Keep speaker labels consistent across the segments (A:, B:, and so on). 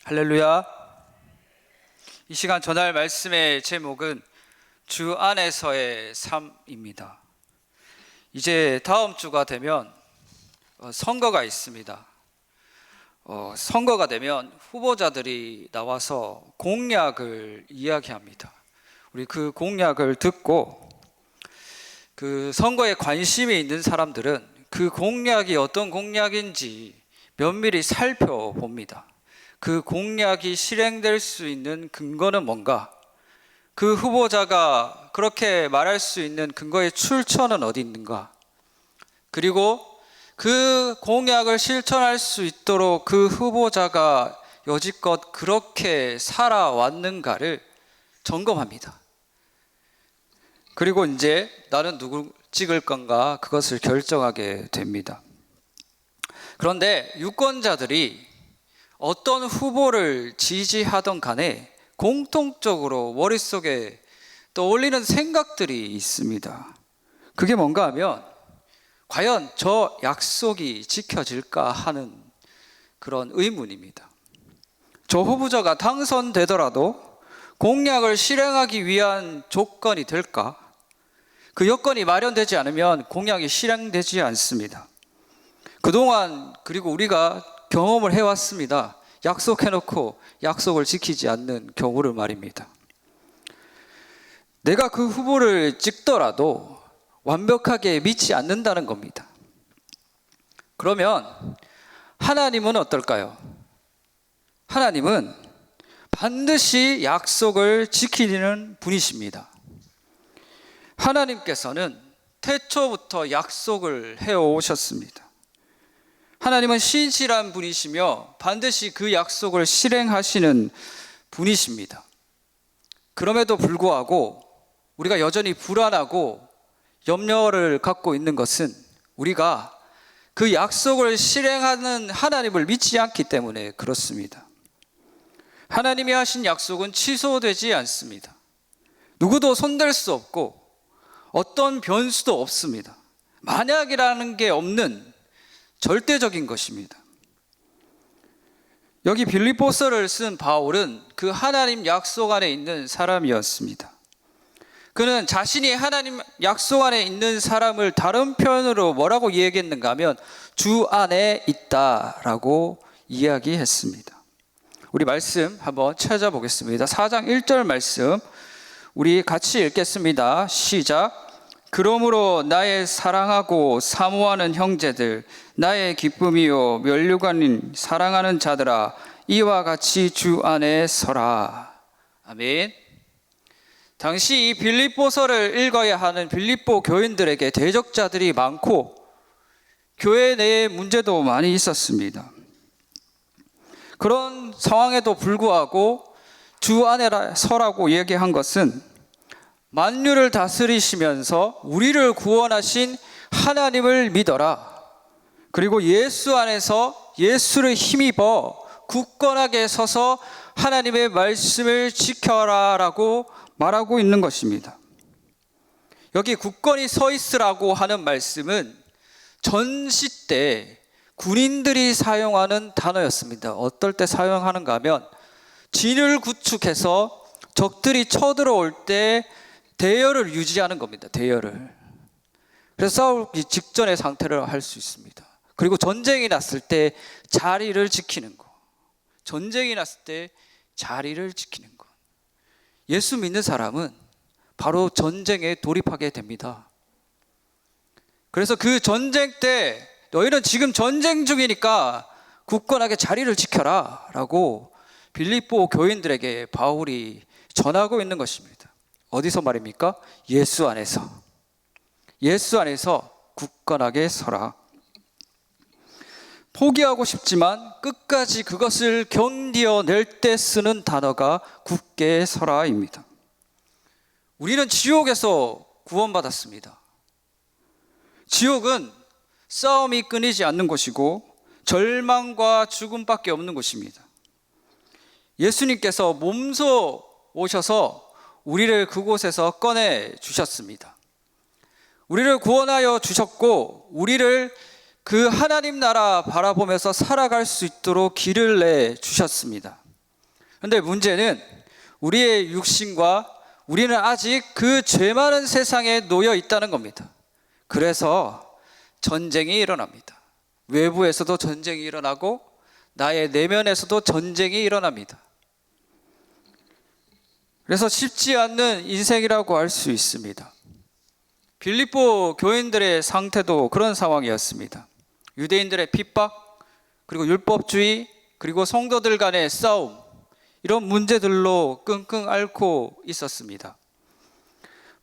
A: 할렐루야. 이 시간 전할 말씀의 제목은 주 안에서의 삶입니다. 이제 다음 주가 되면 선거가 있습니다. 선거가 되면 후보자들이 나와서 공약을 이야기합니다. 우리 그 공약을 듣고 그 선거에 관심이 있는 사람들은 그 공약이 어떤 공약인지 면밀히 살펴봅니다. 그 공약이 실행될 수 있는 근거는 뭔가? 그 후보자가 그렇게 말할 수 있는 근거의 출처는 어디 있는가? 그리고 그 공약을 실천할 수 있도록 그 후보자가 여지껏 그렇게 살아왔는가를 점검합니다. 그리고 이제 나는 누구 찍을 건가 그것을 결정하게 됩니다. 그런데 유권자들이 어떤 후보를 지지하던 간에 공통적으로 머릿속에 떠올리는 생각들이 있습니다. 그게 뭔가 하면 과연 저 약속이 지켜질까 하는 그런 의문입니다. 저 후보자가 당선되더라도 공약을 실행하기 위한 조건이 될까? 그 여건이 마련되지 않으면 공약이 실행되지 않습니다. 그동안 그리고 우리가 경험을 해왔습니다. 약속해놓고 약속을 지키지 않는 경우를 말입니다. 내가 그 후보를 찍더라도 완벽하게 믿지 않는다는 겁니다. 그러면 하나님은 어떨까요? 하나님은 반드시 약속을 지키는 분이십니다. 하나님께서는 태초부터 약속을 해오셨습니다. 하나님은 신실한 분이시며 반드시 그 약속을 실행하시는 분이십니다. 그럼에도 불구하고 우리가 여전히 불안하고 염려를 갖고 있는 것은 우리가 그 약속을 실행하는 하나님을 믿지 않기 때문에 그렇습니다. 하나님이 하신 약속은 취소되지 않습니다. 누구도 손댈 수 없고 어떤 변수도 없습니다. 만약이라는 게 없는 절대적인 것입니다. 여기 빌립보서를 쓴 바울은 그 하나님 약속 안에 있는 사람이었습니다. 그는 자신이 하나님 약속 안에 있는 사람을 다른 표현으로 뭐라고 이야기했는가 하면 주 안에 있다라고 이야기했습니다. 우리 말씀 한번 찾아보겠습니다. 4장 1절 말씀 우리 같이 읽겠습니다. 시작. 그러므로 나의 사랑하고 사모하는 형제들, 나의 기쁨이요 면류관인 사랑하는 자들아, 이와 같이 주 안에 서라. 아멘. 당시 이 빌립보서를 읽어야 하는 빌립보 교인들에게 대적자들이 많고 교회 내에 문제도 많이 있었습니다. 그런 상황에도 불구하고 주 안에 서라고 얘기한 것은 만유를 다스리시면서 우리를 구원하신 하나님을 믿어라. 그리고 예수 안에서 예수를 힘입어 굳건하게 서서 하나님의 말씀을 지켜라 라고 말하고 있는 것입니다. 여기 굳건히 서 있으라고 하는 말씀은 전시 때 군인들이 사용하는 단어였습니다. 어떨 때 사용하는가 하면 진을 구축해서 적들이 쳐들어올 때 대열을 유지하는 겁니다. 대열을. 그래서 싸우기 직전의 상태를 할 수 있습니다. 그리고 전쟁이 났을 때 자리를 지키는 것. 전쟁이 났을 때 자리를 지키는 것. 예수 믿는 사람은 바로 전쟁에 돌입하게 됩니다. 그래서 그 전쟁 때 너희는 지금 전쟁 중이니까 굳건하게 자리를 지켜라 라고 빌립보 교인들에게 바울이 전하고 있는 것입니다. 어디서 말입니까? 예수 안에서. 예수 안에서 굳건하게 서라. 포기하고 싶지만 끝까지 그것을 견디어낼 때 쓰는 단어가 굳게 서라입니다. 우리는 지옥에서 구원받았습니다. 지옥은 싸움이 끊이지 않는 곳이고 절망과 죽음밖에 없는 곳입니다. 예수님께서 몸소 오셔서 우리를 그곳에서 꺼내 주셨습니다. 우리를 구원하여 주셨고 우리를 그 하나님 나라 바라보면서 살아갈 수 있도록 길을 내 주셨습니다. 그런데 문제는 우리의 육신과 우리는 아직 그 죄 많은 세상에 놓여 있다는 겁니다. 그래서 전쟁이 일어납니다. 외부에서도 전쟁이 일어나고 나의 내면에서도 전쟁이 일어납니다. 그래서 쉽지 않는 인생이라고 할 수 있습니다. 빌립보 교인들의 상태도 그런 상황이었습니다. 유대인들의 핍박, 그리고 율법주의, 그리고 성도들 간의 싸움, 이런 문제들로 끙끙 앓고 있었습니다.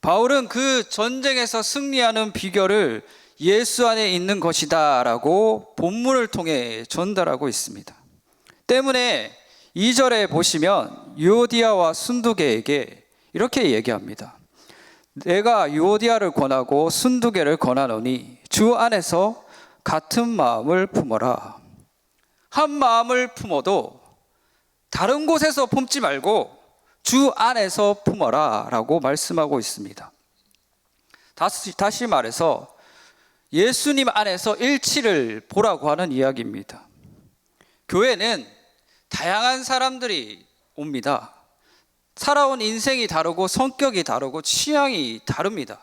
A: 바울은 그 전쟁에서 승리하는 비결을 예수 안에 있는 것이다 라고 본문을 통해 전달하고 있습니다. 때문에 2절에 보시면 유오디아와 순두계에게 이렇게 얘기합니다. 내가 유오디아를 권하고 순두계를 권하노니 주 안에서 같은 마음을 품어라. 한 마음을 품어도 다른 곳에서 품지 말고 주 안에서 품어라 라고 말씀하고 있습니다. 다시 말해서 예수님 안에서 일치를 보라고 하는 이야기입니다. 교회는 다양한 사람들이 옵니다. 살아온 인생이 다르고 성격이 다르고 취향이 다릅니다.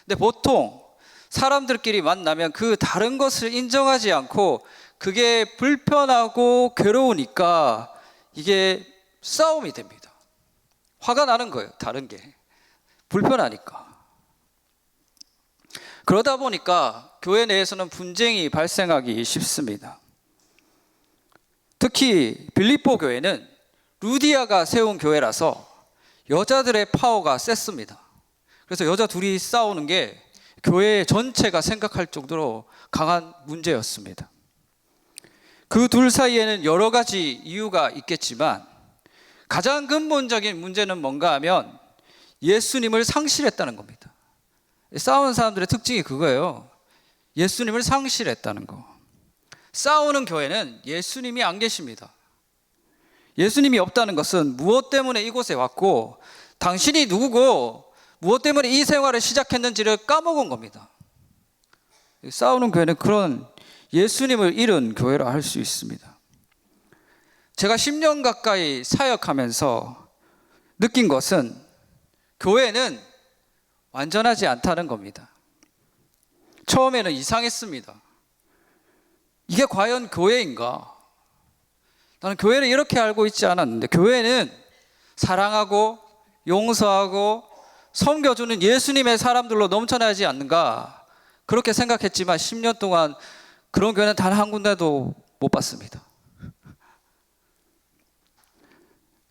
A: 근데 보통 사람들끼리 만나면 그 다른 것을 인정하지 않고 그게 불편하고 괴로우니까 이게 싸움이 됩니다. 화가 나는 거예요. 다른 게 불편하니까. 그러다 보니까 교회 내에서는 분쟁이 발생하기 쉽습니다. 특히 빌립보 교회는 루디아가 세운 교회라서 여자들의 파워가 셌습니다. 그래서 여자 둘이 싸우는 게 교회 전체가 생각할 정도로 강한 문제였습니다. 그 둘 사이에는 여러 가지 이유가 있겠지만 가장 근본적인 문제는 뭔가 하면 예수님을 상실했다는 겁니다. 싸우는 사람들의 특징이 그거예요. 예수님을 상실했다는 거. 싸우는 교회는 예수님이 안 계십니다. 예수님이 없다는 것은 무엇 때문에 이곳에 왔고 당신이 누구고 무엇 때문에 이 생활을 시작했는지를 까먹은 겁니다. 싸우는 교회는 그런 예수님을 잃은 교회라 할 수 있습니다. 제가 10년 가까이 사역하면서 느낀 것은 교회는 완전하지 않다는 겁니다. 처음에는 이상했습니다. 이게 과연 교회인가? 나는 교회를 이렇게 알고 있지 않았는데 교회는 사랑하고 용서하고 섬겨주는 예수님의 사람들로 넘쳐나지 않는가? 그렇게 생각했지만 10년 동안 그런 교회는 단 한 군데도 못 봤습니다.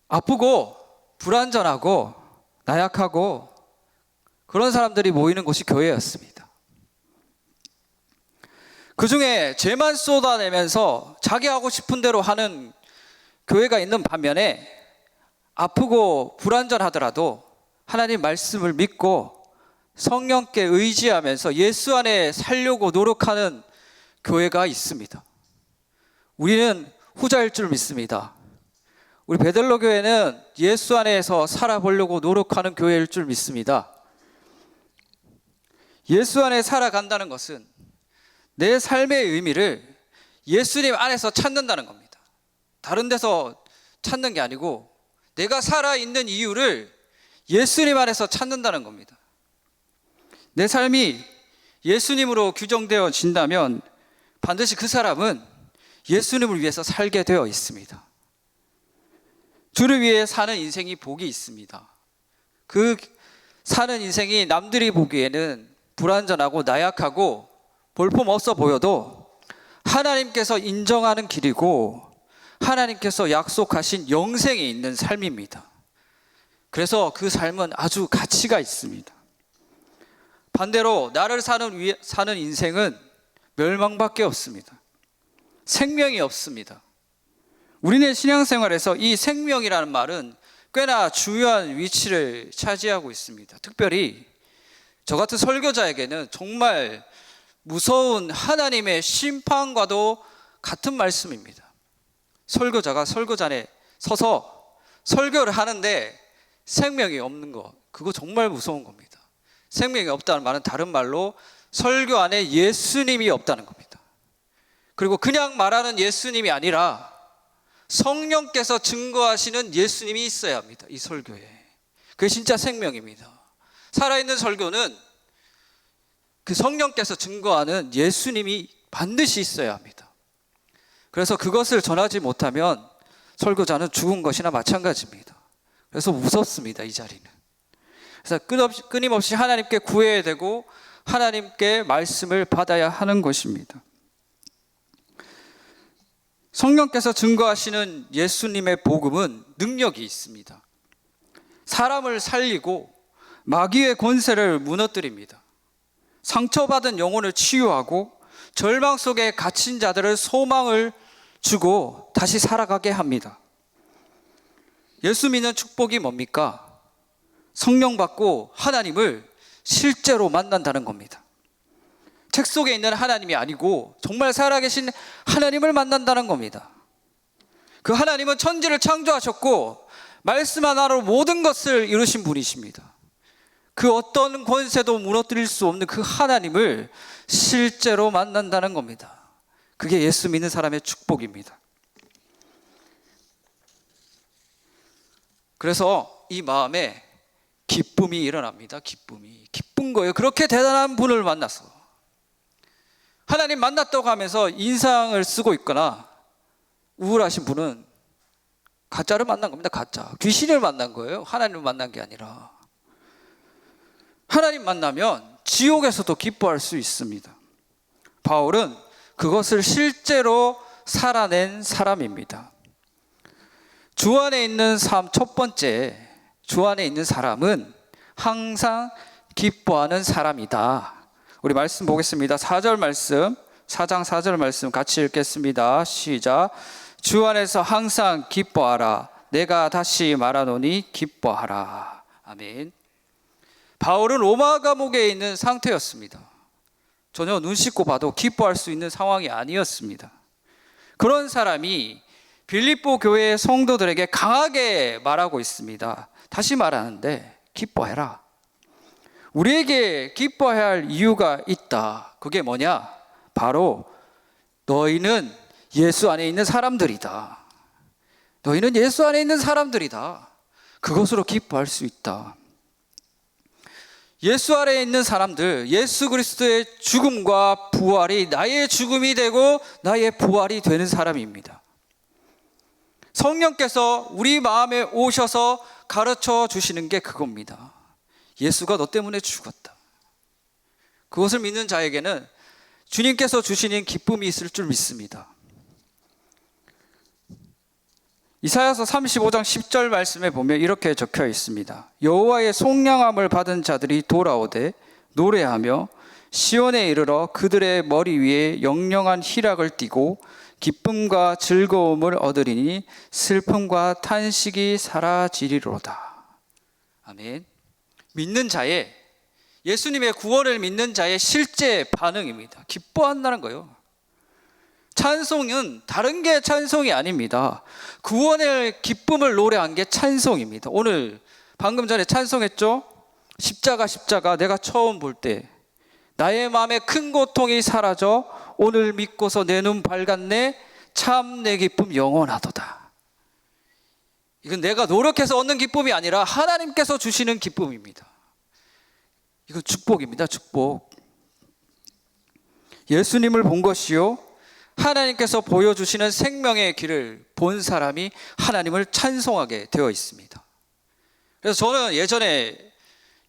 A: 아프고 불완전하고 나약하고 그런 사람들이 모이는 곳이 교회였습니다. 그 중에 죄만 쏟아내면서 자기 하고 싶은 대로 하는 교회가 있는 반면에 아프고 불완전하더라도 하나님 말씀을 믿고 성령께 의지하면서 예수 안에 살려고 노력하는 교회가 있습니다. 우리는 후자일 줄 믿습니다. 우리 베들로 교회는 예수 안에서 살아보려고 노력하는 교회일 줄 믿습니다. 예수 안에 살아간다는 것은 내 삶의 의미를 예수님 안에서 찾는다는 겁니다. 다른 데서 찾는 게 아니고 내가 살아있는 이유를 예수님 안에서 찾는다는 겁니다. 내 삶이 예수님으로 규정되어진다면 반드시 그 사람은 예수님을 위해서 살게 되어 있습니다. 주를 위해 사는 인생이 복이 있습니다. 그 사는 인생이 남들이 보기에는 불완전하고 나약하고 볼품없어 보여도 하나님께서 인정하는 길이고 하나님께서 약속하신 영생이 있는 삶입니다. 그래서 그 삶은 아주 가치가 있습니다. 반대로 나를 사는 인생은 멸망밖에 없습니다. 생명이 없습니다. 우리네 신앙생활에서 이 생명이라는 말은 꽤나 중요한 위치를 차지하고 있습니다. 특별히 저 같은 설교자에게는 정말 무서운 하나님의 심판과도 같은 말씀입니다. 설교자가 설교잔에 서서 설교를 하는데 생명이 없는 것, 그거 정말 무서운 겁니다. 생명이 없다는 말은 다른 말로 설교 안에 예수님이 없다는 겁니다. 그리고 그냥 말하는 예수님이 아니라 성령께서 증거하시는 예수님이 있어야 합니다. 이 설교에. 그게 진짜 생명입니다. 살아있는 설교는 그 성령께서 증거하는 예수님이 반드시 있어야 합니다. 그래서 그것을 전하지 못하면 설교자는 죽은 것이나 마찬가지입니다. 그래서 무섭습니다, 이 자리는. 그래서 끊임없이 하나님께 구해야 되고 하나님께 말씀을 받아야 하는 것입니다. 성령께서 증거하시는 예수님의 복음은 능력이 있습니다. 사람을 살리고 마귀의 권세를 무너뜨립니다. 상처받은 영혼을 치유하고 절망 속에 갇힌 자들을 소망을 주고 다시 살아가게 합니다. 예수 믿는 축복이 뭡니까? 성령 받고 하나님을 실제로 만난다는 겁니다. 책 속에 있는 하나님이 아니고 정말 살아계신 하나님을 만난다는 겁니다. 그 하나님은 천지를 창조하셨고 말씀 하나로 모든 것을 이루신 분이십니다. 그 어떤 권세도 무너뜨릴 수 없는 그 하나님을 실제로 만난다는 겁니다. 그게 예수 믿는 사람의 축복입니다. 그래서 이 마음에 기쁨이 일어납니다. 기쁜 거예요. 그렇게 대단한 분을 만나서 하나님 만났다고 하면서 인상을 쓰고 있거나 우울하신 분은 가짜를 만난 겁니다. 가짜. 귀신을 만난 거예요. 하나님을 만난 게 아니라. 하나님 만나면 지옥에서도 기뻐할 수 있습니다. 바울은 그것을 실제로 살아낸 사람입니다. 주 안에 있는 삶 첫 번째, 주 안에 있는 사람은 항상 기뻐하는 사람이다. 우리 말씀 보겠습니다. 4절 말씀, 4장 4절 말씀 같이 읽겠습니다. 시작. 주 안에서 항상 기뻐하라. 내가 다시 말하노니 기뻐하라. 아멘. 바울은 로마 감옥에 있는 상태였습니다. 전혀 눈 씻고 봐도 기뻐할 수 있는 상황이 아니었습니다. 그런 사람이 빌립보 교회의 성도들에게 강하게 말하고 있습니다. 다시 말하는데 기뻐해라. 우리에게 기뻐해야 할 이유가 있다. 그게 뭐냐? 바로 너희는 예수 안에 있는 사람들이다. 너희는 예수 안에 있는 사람들이다. 그것으로 기뻐할 수 있다. 예수 안에 있는 사람들, 예수 그리스도의 죽음과 부활이 나의 죽음이 되고 나의 부활이 되는 사람입니다. 성령께서 우리 마음에 오셔서 가르쳐 주시는 게 그겁니다. 예수가 너 때문에 죽었다. 그것을 믿는 자에게는 주님께서 주시는 기쁨이 있을 줄 믿습니다. 이사야서 35장 10절 말씀에 보면 이렇게 적혀 있습니다. 여호와의 속량함을 받은 자들이 돌아오되 노래하며 시온에 이르러 그들의 머리 위에 영영한 희락을 띠고 기쁨과 즐거움을 얻으리니 슬픔과 탄식이 사라지리로다. 아멘. 믿는 자의, 예수님의 구원을 믿는 자의 실제 반응입니다. 기뻐한다는 거예요. 찬송은 다른 게 찬송이 아닙니다. 구원의 기쁨을 노래한 게 찬송입니다. 오늘 방금 전에 찬송했죠? 십자가 내가 처음 볼 때 나의 마음에 큰 고통이 사라져 오늘 믿고서 내 눈 밝았네 참 내 기쁨 영원하도다. 이건 내가 노력해서 얻는 기쁨이 아니라 하나님께서 주시는 기쁨입니다. 이건 축복입니다. 축복. 예수님을 본 것이요 하나님께서 보여주시는 생명의 길을 본 사람이 하나님을 찬송하게 되어 있습니다. 그래서 저는 예전에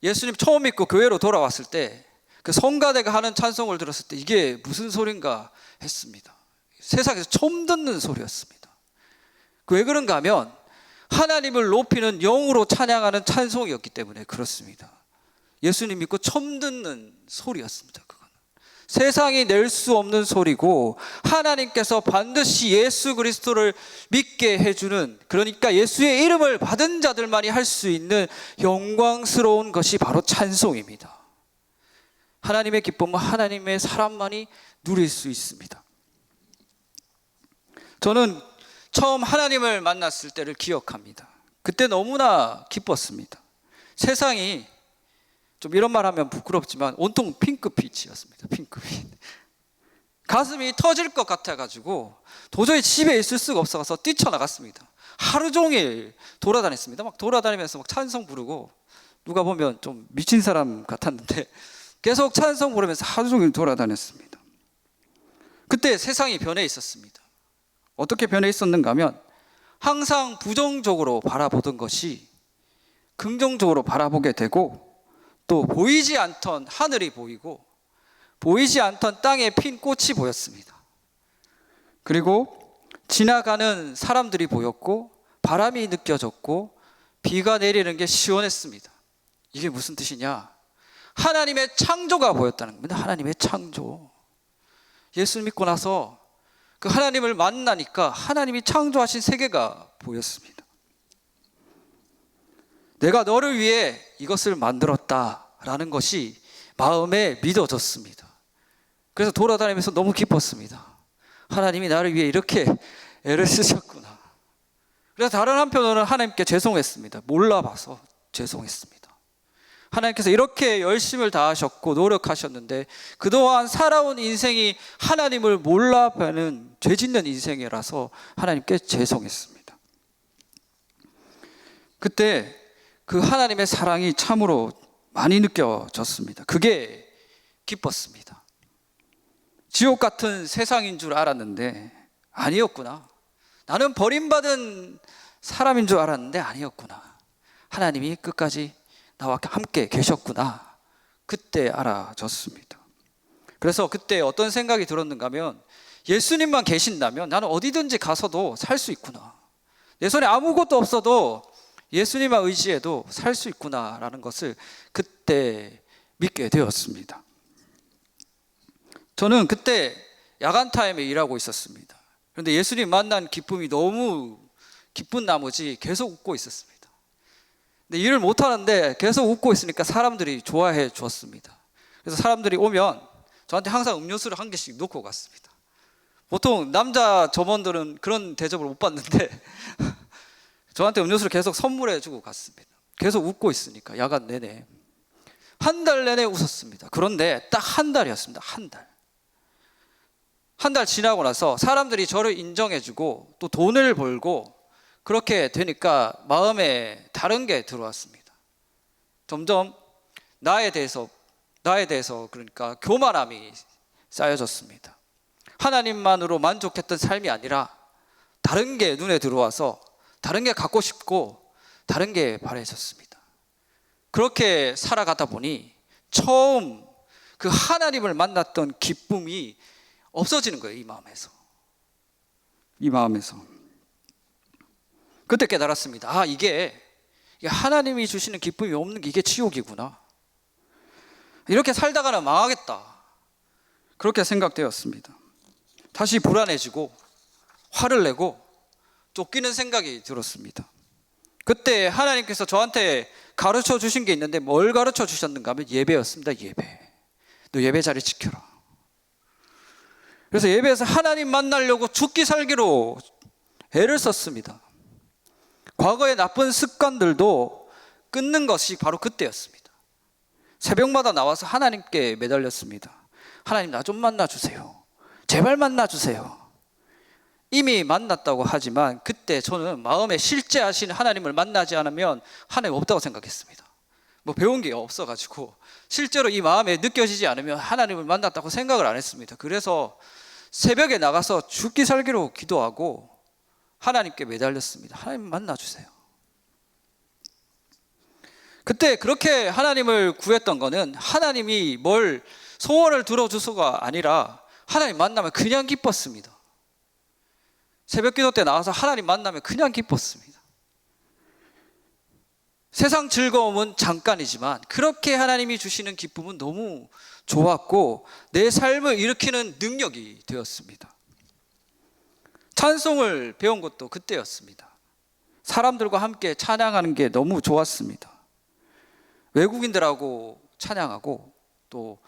A: 예수님 처음 믿고 교회로 돌아왔을 때 그 성가대가 하는 찬송을 들었을 때 이게 무슨 소린가 했습니다. 세상에서 처음 듣는 소리였습니다. 왜 그런가 하면 하나님을 높이는 영으로 찬양하는 찬송이었기 때문에 그렇습니다. 예수님 믿고 처음 듣는 소리였습니다. 그건 세상이 낼 수 없는 소리고 하나님께서 반드시 예수 그리스도를 믿게 해주는, 그러니까 예수의 이름을 받은 자들만이 할 수 있는 영광스러운 것이 바로 찬송입니다. 하나님의 기쁨은 하나님의 사람만이 누릴 수 있습니다. 저는 처음 하나님을 만났을 때를 기억합니다. 그때 너무나 기뻤습니다. 세상이 좀 이런 말 하면 부끄럽지만 온통 핑크빛이었습니다. 핑크빛. 가슴이 터질 것 같아가지고 도저히 집에 있을 수가 없어서 뛰쳐나갔습니다. 하루 종일 돌아다녔습니다. 막 돌아다니면서 막 찬송 부르고, 누가 보면 좀 미친 사람 같았는데 계속 찬송 부르면서 하루 종일 돌아다녔습니다. 그때 세상이 변해 있었습니다. 어떻게 변해 있었는가 하면, 항상 부정적으로 바라보던 것이 긍정적으로 바라보게 되고, 또 보이지 않던 하늘이 보이고 보이지 않던 땅에 핀 꽃이 보였습니다. 그리고 지나가는 사람들이 보였고 바람이 느껴졌고 비가 내리는 게 시원했습니다. 이게 무슨 뜻이냐? 하나님의 창조가 보였다는 겁니다. 하나님의 창조. 예수 믿고 나서 그 하나님을 만나니까 하나님이 창조하신 세계가 보였습니다. 내가 너를 위해 이것을 만들었다라는 것이 마음에 믿어졌습니다. 그래서 돌아다니면서 너무 기뻤습니다. 하나님이 나를 위해 이렇게 애를 쓰셨구나. 그래서 다른 한편으로는 하나님께 죄송했습니다. 몰라봐서 죄송했습니다. 하나님께서 이렇게 열심을 다하셨고 노력하셨는데 그동안 살아온 인생이 하나님을 몰라보는 죄짓는 인생이라서 하나님께 죄송했습니다. 그때 그 하나님의 사랑이 참으로 많이 느껴졌습니다. 그게 기뻤습니다. 지옥 같은 세상인 줄 알았는데 아니었구나. 나는 버림받은 사람인 줄 알았는데 아니었구나. 하나님이 끝까지 나와 함께 계셨구나. 그때 알아졌습니다. 그래서 그때 어떤 생각이 들었는가 하면, 예수님만 계신다면 나는 어디든지 가서도 살 수 있구나. 내 손에 아무것도 없어도 예수님만 의지해도 살 수 있구나라는 것을 그때 믿게 되었습니다. 저는 그때 야간 타임에 일하고 있었습니다. 그런데 예수님 만난 기쁨이 너무 기쁜 나머지 계속 웃고 있었습니다. 근데 일을 못하는데 계속 웃고 있으니까 사람들이 좋아해 주었습니다. 그래서 사람들이 오면 저한테 항상 음료수를 한 개씩 놓고 갔습니다. 보통 남자 점원들은 그런 대접을 못 받는데 저한테 음료수를 계속 선물해 주고 갔습니다. 계속 웃고 있으니까 야간 내내. 한 달 내내 웃었습니다. 그런데 딱 한 달이었습니다. 한 달. 한 달 지나고 나서 사람들이 저를 인정해 주고 또 돈을 벌고 그렇게 되니까 마음에 다른 게 들어왔습니다. 점점 나에 대해서 그러니까 교만함이 쌓여졌습니다. 하나님만으로 만족했던 삶이 아니라 다른 게 눈에 들어와서 다른 게 갖고 싶고 다른 게 바래졌습니다. 그렇게 살아가다 보니 처음 그 하나님을 만났던 기쁨이 없어지는 거예요. 이 마음에서 그때 깨달았습니다. 아, 이게 하나님이 주시는 기쁨이 없는 게 이게 지옥이구나. 이렇게 살다가는 망하겠다. 그렇게 생각되었습니다. 다시 불안해지고 화를 내고 쫓기는 생각이 들었습니다. 그때 하나님께서 저한테 가르쳐 주신 게 있는데 뭘 가르쳐 주셨는가 하면 예배였습니다. 예배. 너 예배 자리 지켜라. 그래서 예배에서 하나님 만나려고 죽기 살기로 애를 썼습니다. 과거의 나쁜 습관들도 끊는 것이 바로 그때였습니다. 새벽마다 나와서 하나님께 매달렸습니다. 하나님, 나 좀 만나주세요. 제발 만나주세요. 이미 만났다고 하지만 그때 저는 마음에 실제하신 하나님을 만나지 않으면 하나님 없다고 생각했습니다. 뭐 배운 게 없어가지고 실제로 이 마음에 느껴지지 않으면 하나님을 만났다고 생각을 안 했습니다. 그래서 새벽에 나가서 죽기 살기로 기도하고 하나님께 매달렸습니다. 하나님 만나주세요. 그때 그렇게 하나님을 구했던 거는 하나님이 뭘 소원을 들어주소가 아니라 하나님 만나면 그냥 기뻤습니다. 새벽 기도 때 나와서 하나님 만나면 그냥 기뻤습니다. 세상 즐거움은 잠깐이지만 그렇게 하나님이 주시는 기쁨은 너무 좋았고 내 삶을 일으키는 능력이 되었습니다. 찬송을 배운 것도 그때였습니다. 사람들과 함께 찬양하는 게 너무 좋았습니다. 외국인들하고 찬양하고 또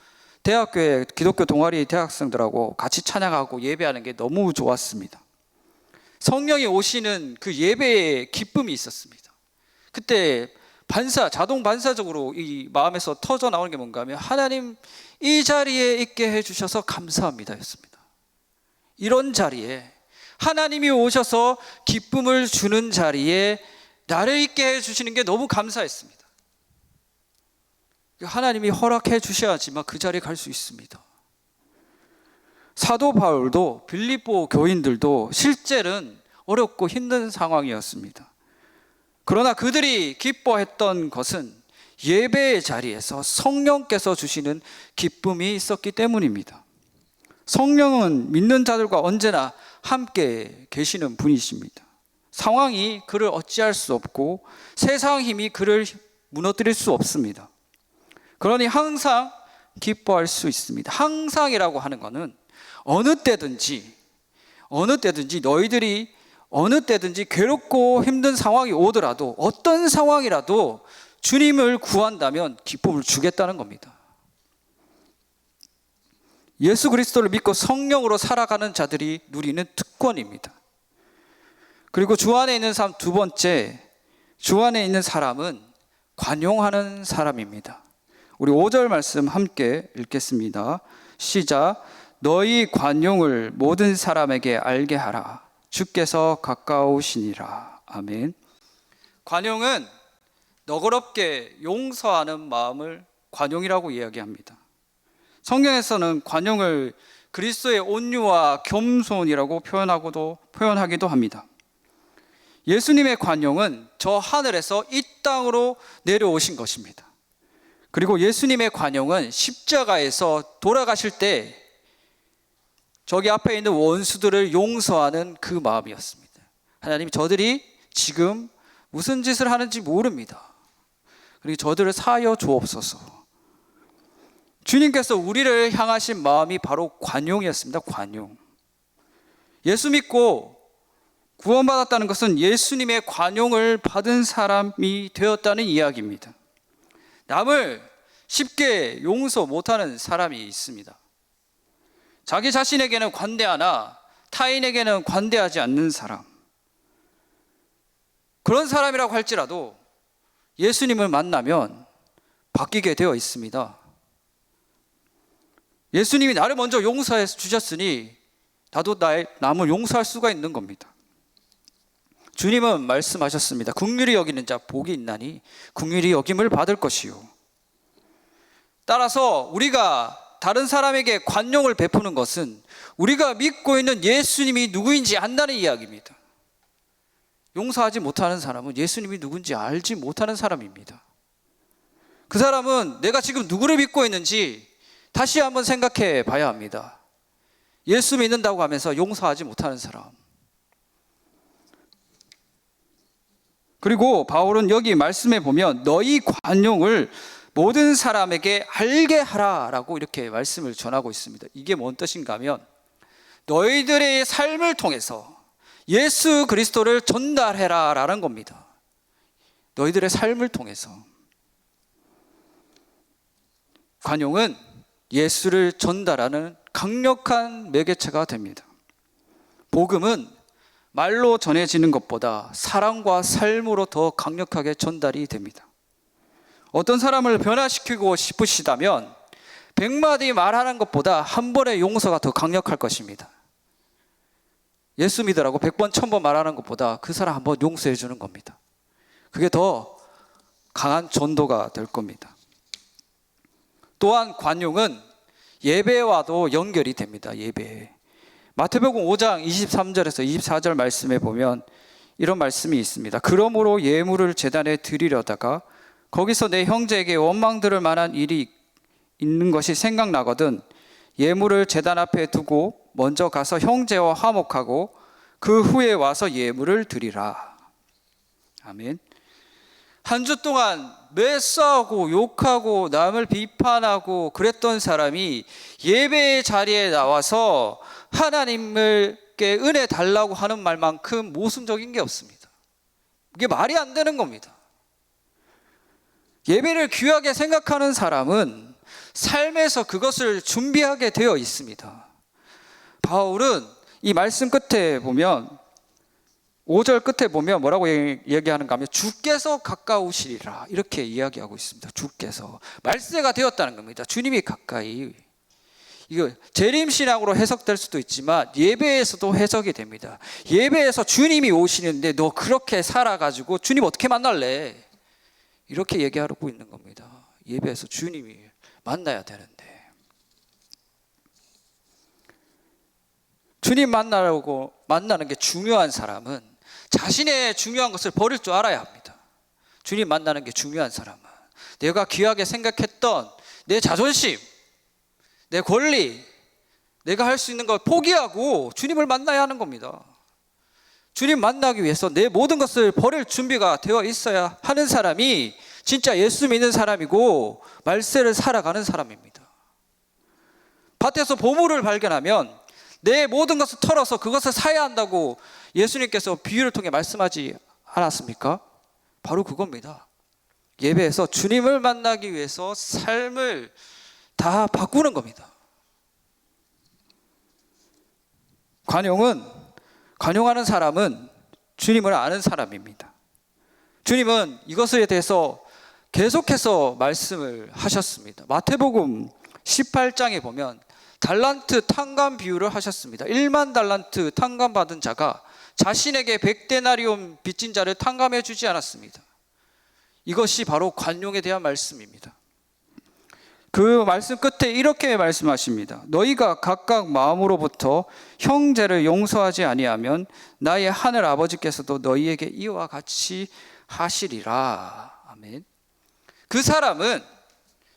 A: 대학교에 기독교 동아리 대학생들하고 같이 찬양하고 예배하는 게 너무 좋았습니다. 성령이 오시는 그 예배의 기쁨이 있었습니다. 그때 자동 반사적으로 이 마음에서 터져 나오는 게 뭔가 하면 하나님 이 자리에 있게 해주셔서 감사합니다 였습니다. 이런 자리에, 하나님이 오셔서 기쁨을 주는 자리에 나를 있게 해주시는 게 너무 감사했습니다. 하나님이 허락해 주셔야지만 그 자리에 갈 수 있습니다. 사도 바울도 빌립보 교인들도 실제는 어렵고 힘든 상황이었습니다. 그러나 그들이 기뻐했던 것은 예배의 자리에서 성령께서 주시는 기쁨이 있었기 때문입니다. 성령은 믿는 자들과 언제나 함께 계시는 분이십니다. 상황이 그를 어찌할 수 없고 세상 힘이 그를 무너뜨릴 수 없습니다. 그러니 항상 기뻐할 수 있습니다. 항상이라고 하는 것은 어느 때든지 너희들이 어느 때든지 괴롭고 힘든 상황이 오더라도, 어떤 상황이라도 주님을 구한다면 기쁨을 주겠다는 겁니다. 예수 그리스도를 믿고 성령으로 살아가는 자들이 누리는 특권입니다. 그리고 주 안에 있는 사람, 두 번째, 주 안에 있는 사람은 관용하는 사람입니다. 우리 5절 말씀 함께 읽겠습니다. 시작. 너희 관용을 모든 사람에게 알게 하라. 주께서 가까우시니라. 아멘. 관용은 너그럽게 용서하는 마음을 관용이라고 이야기합니다. 성경에서는 관용을 그리스도의 온유와 겸손이라고 표현하기도 합니다. 예수님의 관용은 저 하늘에서 이 땅으로 내려오신 것입니다. 그리고 예수님의 관용은 십자가에서 돌아가실 때 저기 앞에 있는 원수들을 용서하는 그 마음이었습니다. 하나님, 저들이 지금 무슨 짓을 하는지 모릅니다. 그리고 저들을 사하여 주옵소서. 주님께서 우리를 향하신 마음이 바로 관용이었습니다. 관용. 예수 믿고 구원받았다는 것은 예수님의 관용을 받은 사람이 되었다는 이야기입니다. 남을 쉽게 용서 못하는 사람이 있습니다. 자기 자신에게는 관대하나 타인에게는 관대하지 않는 사람, 그런 사람이라고 할지라도 예수님을 만나면 바뀌게 되어 있습니다. 예수님이 나를 먼저 용서해 주셨으니 나도 남을 용서할 수가 있는 겁니다. 주님은 말씀하셨습니다. 긍휼히 여기는 자 복이 있나니 긍휼히 여김을 받을 것이요. 따라서 우리가 다른 사람에게 관용을 베푸는 것은 우리가 믿고 있는 예수님이 누구인지 안다는 이야기입니다. 용서하지 못하는 사람은 예수님이 누군지 알지 못하는 사람입니다. 그 사람은 내가 지금 누구를 믿고 있는지 다시 한번 생각해 봐야 합니다. 예수 믿는다고 하면서 용서하지 못하는 사람. 그리고 바울은 여기 말씀에 보면 너희 관용을 모든 사람에게 알게 하라라고 이렇게 말씀을 전하고 있습니다. 이게 뭔 뜻인가 하면 너희들의 삶을 통해서 예수 그리스도를 전달해라 라는 겁니다. 너희들의 삶을 통해서. 관용은 예수를 전달하는 강력한 매개체가 됩니다. 복음은 말로 전해지는 것보다 사랑과 삶으로 더 강력하게 전달이 됩니다. 어떤 사람을 변화시키고 싶으시다면 100마디 말하는 것보다 한 번의 용서가 더 강력할 것입니다. 예수 믿으라고 100번, 1000번 말하는 것보다 그 사람 한 번 용서해 주는 겁니다. 그게 더 강한 전도가 될 겁니다. 또한 관용은 예배와도 연결이 됩니다. 예배. 마태복음 5장 23절에서 24절 말씀에 보면 이런 말씀이 있습니다. 그러므로 예물을 제단에 드리려다가 거기서 내 형제에게 원망 들을 만한 일이 있는 것이 생각나거든 예물을 제단 앞에 두고 먼저 가서 형제와 화목하고 그 후에 와서 예물을 드리라. 아멘. 한 주 동안 매싸고 욕하고 남을 비판하고 그랬던 사람이 예배의 자리에 나와서 하나님께 은혜 달라고 하는 말만큼 모순적인 게 없습니다. 이게 말이 안 되는 겁니다. 예배를 귀하게 생각하는 사람은 삶에서 그것을 준비하게 되어 있습니다. 바울은 이 말씀 끝에 보면 5절 끝에 보면 뭐라고 얘기하는가 하면 주께서 가까우시리라 이렇게 이야기하고 있습니다. 주께서 말세가 되었다는 겁니다. 주님이 가까이. 이거 재림신앙으로 해석될 수도 있지만 예배에서도 해석이 됩니다. 예배에서 주님이 오시는데 너 그렇게 살아가지고 주님 어떻게 만날래? 이렇게 얘기하고 있는 겁니다. 예배에서 주님이 만나야 되는데. 주님 만나는 게 중요한 사람은 자신의 중요한 것을 버릴 줄 알아야 합니다. 주님 만나는 게 중요한 사람은 내가 귀하게 생각했던 내 자존심, 내 권리, 내가 할 수 있는 걸 포기하고 주님을 만나야 하는 겁니다. 주님 만나기 위해서 내 모든 것을 버릴 준비가 되어 있어야 하는 사람이 진짜 예수 믿는 사람이고 말세를 살아가는 사람입니다. 밭에서 보물을 발견하면 내 모든 것을 털어서 그것을 사야 한다고 예수님께서 비유를 통해 말씀하지 않았습니까? 바로 그겁니다. 예배에서 주님을 만나기 위해서 삶을 다 바꾸는 겁니다. 관용하는 사람은 주님을 아는 사람입니다. 주님은 이것에 대해서 계속해서 말씀을 하셨습니다. 마태복음 18장에 보면 달란트 탕감 비유를 하셨습니다. 1만 달란트 탕감 받은 자가 자신에게 100데나리온 빚진 자를 탕감해 주지 않았습니다. 이것이 바로 관용에 대한 말씀입니다. 그 말씀 끝에 이렇게 말씀하십니다. 너희가 각각 마음으로부터 형제를 용서하지 아니하면 나의 하늘 아버지께서도 너희에게 이와 같이 하시리라. 아멘. 그 사람은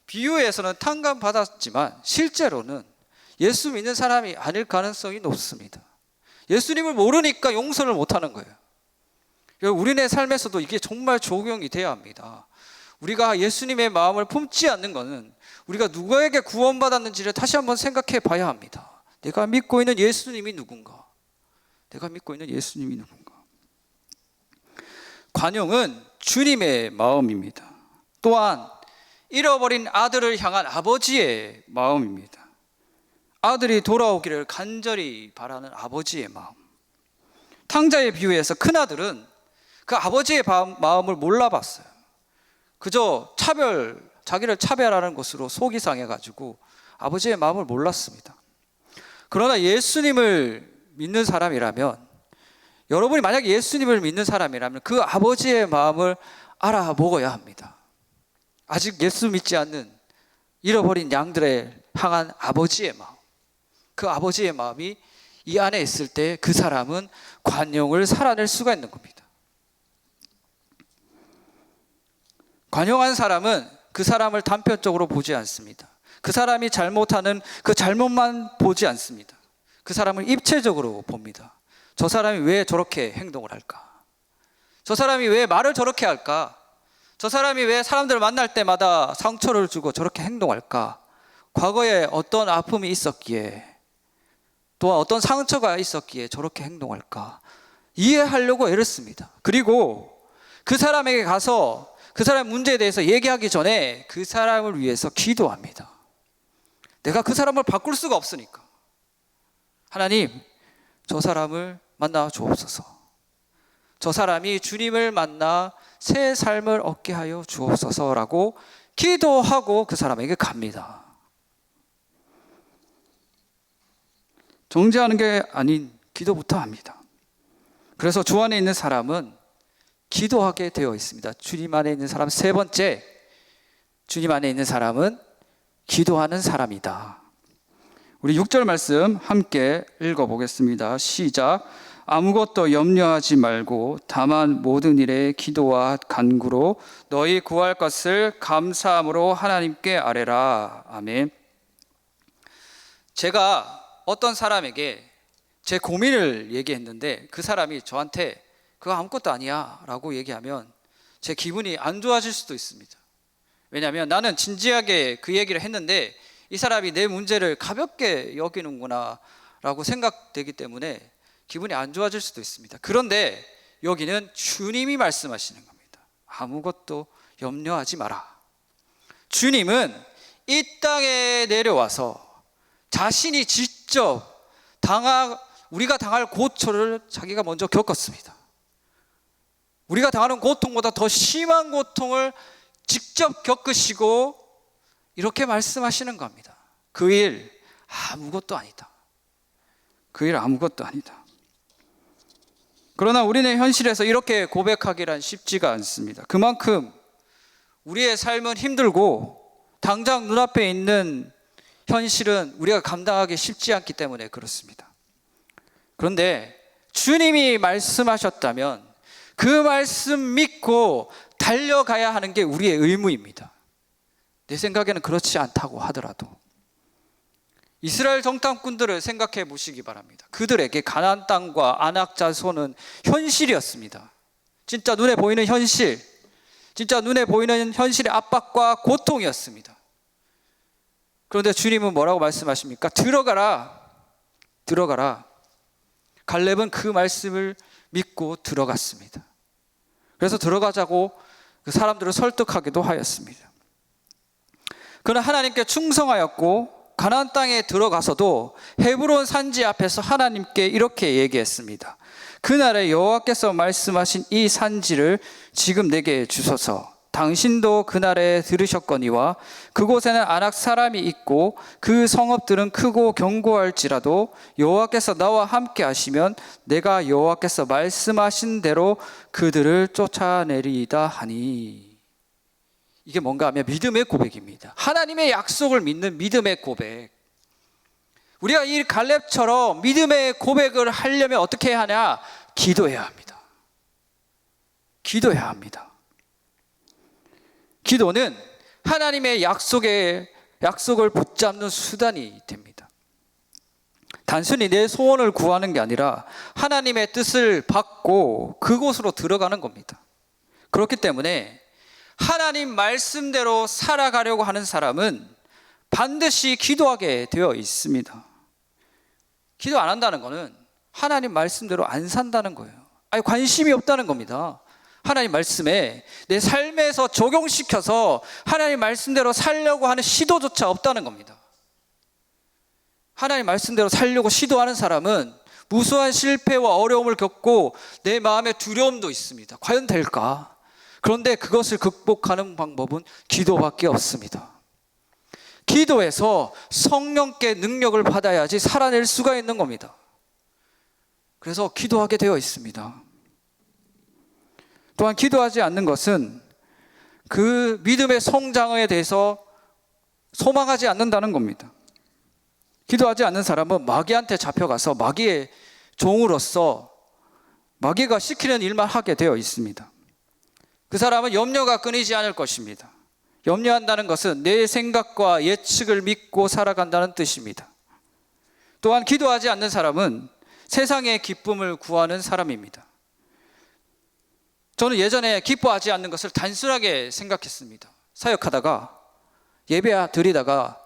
A: 비유에서는 탕감 받았지만 실제로는 예수 믿는 사람이 아닐 가능성이 높습니다. 예수님을 모르니까 용서를 못하는 거예요. 우리네 삶에서도 이게 정말 적용이 돼야 합니다. 우리가 예수님의 마음을 품지 않는 것은 우리가 누구에게 구원받았는지를 다시 한번 생각해 봐야 합니다. 내가 믿고 있는 예수님이 누군가? 내가 믿고 있는 예수님이 누군가? 관용은 주님의 마음입니다. 또한 잃어버린 아들을 향한 아버지의 마음입니다. 아들이 돌아오기를 간절히 바라는 아버지의 마음. 탕자의 비유에서 큰아들은 그 아버지의 마음을 몰라봤어요. 그저 자기를 차별하는 것으로 속이 상해가지고 아버지의 마음을 몰랐습니다. 그러나 예수님을 믿는 사람이라면, 여러분이 만약 예수님을 믿는 사람이라면 그 아버지의 마음을 알아먹어야 합니다. 아직 예수 믿지 않는 잃어버린 양들을 향한 아버지의 마음, 그 아버지의 마음이 이 안에 있을 때 그 사람은 관용을 살아낼 수가 있는 겁니다. 관용한 사람은 그 사람을 단편적으로 보지 않습니다. 그 사람이 잘못하는 그 잘못만 보지 않습니다. 그 사람을 입체적으로 봅니다. 저 사람이 왜 저렇게 행동을 할까? 저 사람이 왜 말을 저렇게 할까? 저 사람이 왜 사람들을 만날 때마다 상처를 주고 저렇게 행동할까? 과거에 어떤 아픔이 있었기에, 또한 어떤 상처가 있었기에 저렇게 행동할까? 이해하려고 애를 씁니다. 그리고 그 사람에게 가서 그 사람의 문제에 대해서 얘기하기 전에 그 사람을 위해서 기도합니다. 내가 그 사람을 바꿀 수가 없으니까. 하나님, 저 사람을 만나 주옵소서. 저 사람이 주님을 만나 새 삶을 얻게 하여 주옵소서라고 기도하고 그 사람에게 갑니다. 정죄하는 게 아닌 기도부터 합니다. 그래서 주 안에 있는 사람은 기도하게 되어 있습니다. 주님 안에 있는 사람 세 번째, 주님 안에 있는 사람은 기도하는 사람이다. 우리 6절 말씀 함께 읽어보겠습니다. 시작. 아무것도 염려하지 말고 다만 모든 일에 기도와 간구로 너희 구할 것을 감사함으로 하나님께 아뢰라. 아멘. 제가 어떤 사람에게 제 고민을 얘기했는데 그 사람이 저한테 그거 아무것도 아니야 라고 얘기하면 제 기분이 안 좋아질 수도 있습니다. 왜냐하면 나는 진지하게 그 얘기를 했는데 이 사람이 내 문제를 가볍게 여기는구나 라고 생각되기 때문에 기분이 안 좋아질 수도 있습니다. 그런데 여기는 주님이 말씀하시는 겁니다. 아무것도 염려하지 마라. 주님은 이 땅에 내려와서 자신이 직접 우리가 당할 고초를 자기가 먼저 겪었습니다. 우리가 당하는 고통보다 더 심한 고통을 직접 겪으시고 이렇게 말씀하시는 겁니다. 그 일 아무것도 아니다. 그 일 아무것도 아니다. 그러나 우리는 현실에서 이렇게 고백하기란 쉽지가 않습니다. 그만큼 우리의 삶은 힘들고 당장 눈앞에 있는 현실은 우리가 감당하기 쉽지 않기 때문에 그렇습니다. 그런데 주님이 말씀하셨다면 그 말씀 믿고 달려가야 하는 게 우리의 의무입니다. 내 생각에는 그렇지 않다고 하더라도 이스라엘 정탐꾼들을 생각해 보시기 바랍니다. 그들에게 가나안 땅과 아낙 자손은 현실이었습니다. 진짜 눈에 보이는 현실, 진짜 눈에 보이는 현실의 압박과 고통이었습니다. 그런데 주님은 뭐라고 말씀하십니까? 들어가라. 갈렙은 그 말씀을 믿고 들어갔습니다. 그래서 들어가자고 그 사람들을 설득하기도 하였습니다. 그는 하나님께 충성하였고 가나안 땅에 들어가서도 헤브론 산지 앞에서 하나님께 이렇게 얘기했습니다. 그날에 여호와께서 말씀하신 이 산지를 지금 내게 주소서. 당신도 그날에 들으셨거니와 그곳에는 아낙 사람이 있고 그 성읍들은 크고 견고할지라도 여호와께서 나와 함께 하시면 내가 여호와께서 말씀하신 대로 그들을 쫓아내리이다 하니. 이게 뭔가 하면 믿음의 고백입니다. 하나님의 약속을 믿는 믿음의 고백. 우리가 이 갈렙처럼 믿음의 고백을 하려면 어떻게 해야 하냐? 기도해야 합니다. 기도해야 합니다. 기도는 하나님의 약속을 붙잡는 수단이 됩니다. 단순히 내 소원을 구하는 게 아니라 하나님의 뜻을 받고 그곳으로 들어가는 겁니다. 그렇기 때문에 하나님 말씀대로 살아가려고 하는 사람은 반드시 기도하게 되어 있습니다. 기도 안 한다는 것은 하나님 말씀대로 안 산다는 거예요. 아니, 관심이 없다는 겁니다. 하나님 말씀에 내 삶에서 적용시켜서 하나님 말씀대로 살려고 하는 시도조차 없다는 겁니다. 하나님 말씀대로 살려고 시도하는 사람은 무수한 실패와 어려움을 겪고 내 마음에 두려움도 있습니다. 과연 될까? 그런데 그것을 극복하는 방법은 기도밖에 없습니다. 기도해서 성령께 능력을 받아야지 살아낼 수가 있는 겁니다. 그래서 기도하게 되어 있습니다. 또한 기도하지 않는 것은 그 믿음의 성장에 대해서 소망하지 않는다는 겁니다. 기도하지 않는 사람은 마귀한테 잡혀가서 마귀의 종으로서 마귀가 시키는 일만 하게 되어 있습니다. 그 사람은 염려가 끊이지 않을 것입니다. 염려한다는 것은 내 생각과 예측을 믿고 살아간다는 뜻입니다. 또한 기도하지 않는 사람은 세상의 기쁨을 구하는 사람입니다. 저는 예전에 기뻐하지 않는 것을 단순하게 생각했습니다. 사역하다가 예배 드리다가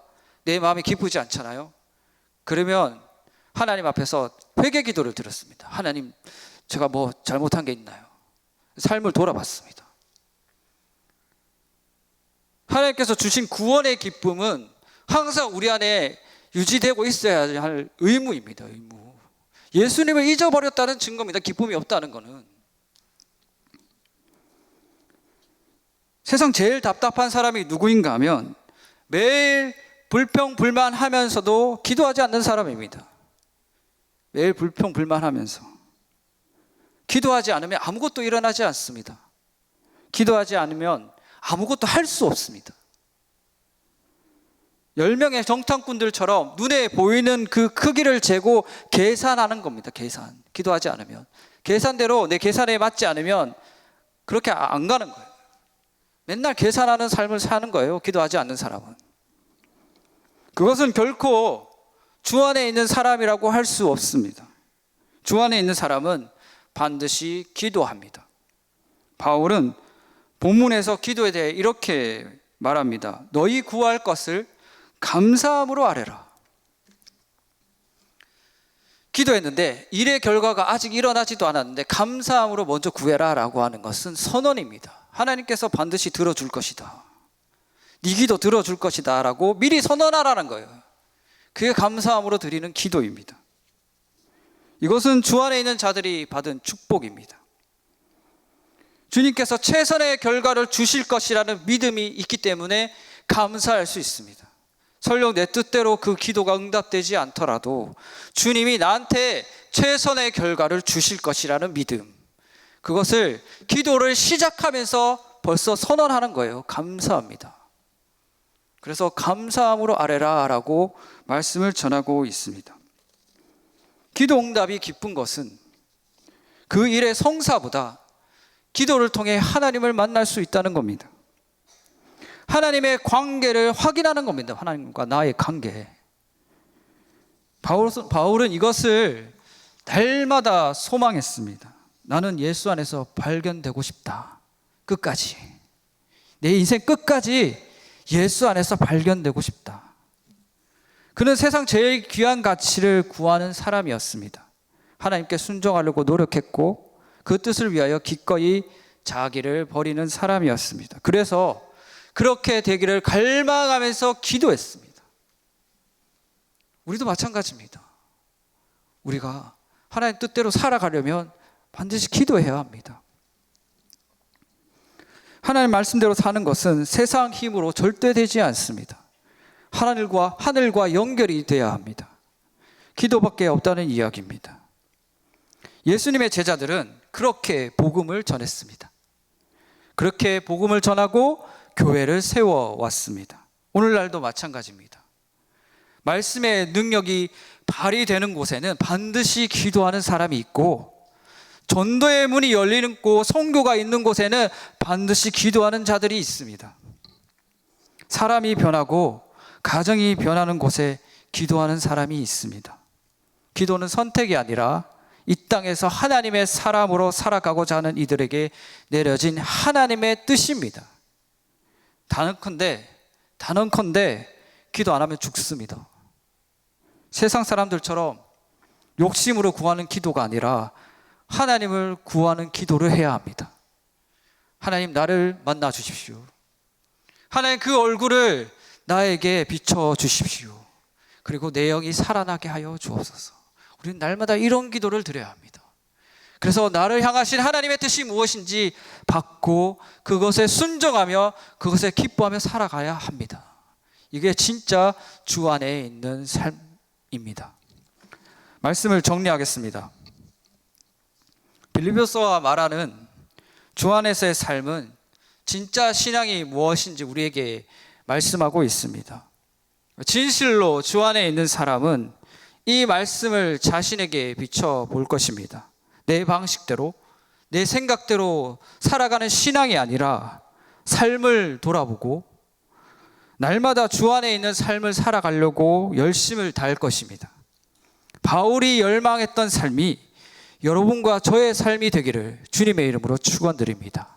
A: 내 마음이 기쁘지 않잖아요. 그러면 하나님 앞에서 회개 기도를 드렸습니다. 하나님, 제가 뭐 잘못한 게 있나요? 삶을 돌아봤습니다. 하나님께서 주신 구원의 기쁨은 항상 우리 안에 유지되고 있어야 할 의무입니다. 의무. 예수님을 잊어버렸다는 증거입니다. 기쁨이 없다는 것은. 세상 제일 답답한 사람이 누구인가 하면 매일 불평불만하면서도 기도하지 않는 사람입니다. 매일 불평불만하면서 기도하지 않으면 아무것도 일어나지 않습니다. 기도하지 않으면 아무것도 할 수 없습니다. 10명의 정탐꾼들처럼 눈에 보이는 그 크기를 재고 계산하는 겁니다. 계산. 기도하지 않으면. 계산대로 내 계산에 맞지 않으면 그렇게 안 가는 거예요. 맨날 계산하는 삶을 사는 거예요. 기도하지 않는 사람은. 그것은 결코 주 안에 있는 사람이라고 할 수 없습니다. 주 안에 있는 사람은 반드시 기도합니다. 바울은 본문에서 기도에 대해 이렇게 말합니다. 너희 구할 것을 감사함으로 아뢰라. 기도했는데 일의 결과가 아직 일어나지도 않았는데 감사함으로 먼저 구해라 라고 하는 것은 선언입니다. 하나님께서 반드시 들어줄 것이다. 네 기도 들어줄 것이다 라고 미리 선언하라는 거예요. 그게 감사함으로 드리는 기도입니다. 이것은 주 안에 있는 자들이 받은 축복입니다. 주님께서 최선의 결과를 주실 것이라는 믿음이 있기 때문에 감사할 수 있습니다. 설령 내 뜻대로 그 기도가 응답되지 않더라도 주님이 나한테 최선의 결과를 주실 것이라는 믿음, 그것을 기도를 시작하면서 벌써 선언하는 거예요. 감사합니다. 그래서 감사함으로 아뢰라 라고 말씀을 전하고 있습니다. 기도 응답이 기쁜 것은 그 일의 성사보다 기도를 통해 하나님을 만날 수 있다는 겁니다. 하나님의 관계를 확인하는 겁니다. 하나님과 나의 관계. 바울은 이것을 날마다 소망했습니다. 나는 예수 안에서 발견되고 싶다. 끝까지. 내 인생 끝까지 예수 안에서 발견되고 싶다. 그는 세상 제일 귀한 가치를 구하는 사람이었습니다. 하나님께 순종하려고 노력했고 그 뜻을 위하여 기꺼이 자기를 버리는 사람이었습니다. 그래서 그렇게 되기를 갈망하면서 기도했습니다. 우리도 마찬가지입니다. 우리가 하나님 뜻대로 살아가려면 반드시 기도해야 합니다. 하나님 말씀대로 사는 것은 세상 힘으로 절대 되지 않습니다. 하늘과 연결이 돼야 합니다. 기도밖에 없다는 이야기입니다. 예수님의 제자들은 그렇게 복음을 전했습니다. 그렇게 복음을 전하고 교회를 세워왔습니다. 오늘날도 마찬가지입니다. 말씀의 능력이 발휘되는 곳에는 반드시 기도하는 사람이 있고, 전도의 문이 열리는 곳, 선교가 있는 곳에는 반드시 기도하는 자들이 있습니다. 사람이 변하고 가정이 변하는 곳에 기도하는 사람이 있습니다. 기도는 선택이 아니라 이 땅에서 하나님의 사람으로 살아가고자 하는 이들에게 내려진 하나님의 뜻입니다. 단언컨대 기도 안 하면 죽습니다. 세상 사람들처럼 욕심으로 구하는 기도가 아니라 하나님을 구하는 기도를 해야 합니다. 하나님, 나를 만나 주십시오. 하나님, 그 얼굴을 나에게 비춰 주십시오. 그리고 내 영이 살아나게 하여 주옵소서. 우리는 날마다 이런 기도를 드려야 합니다. 그래서 나를 향하신 하나님의 뜻이 무엇인지 받고 그것에 순종하며 그것에 기뻐하며 살아가야 합니다. 이게 진짜 주 안에 있는 삶입니다. 말씀을 정리하겠습니다. 빌립보서가 말하는 주 안에서의 삶은 진짜 신앙이 무엇인지 우리에게 말씀하고 있습니다. 진실로 주 안에 있는 사람은 이 말씀을 자신에게 비춰볼 것입니다. 내 방식대로, 내 생각대로 살아가는 신앙이 아니라 삶을 돌아보고 날마다 주 안에 있는 삶을 살아가려고 열심을 다할 것입니다. 바울이 열망했던 삶이 여러분과 저의 삶이 되기를 주님의 이름으로 축원드립니다.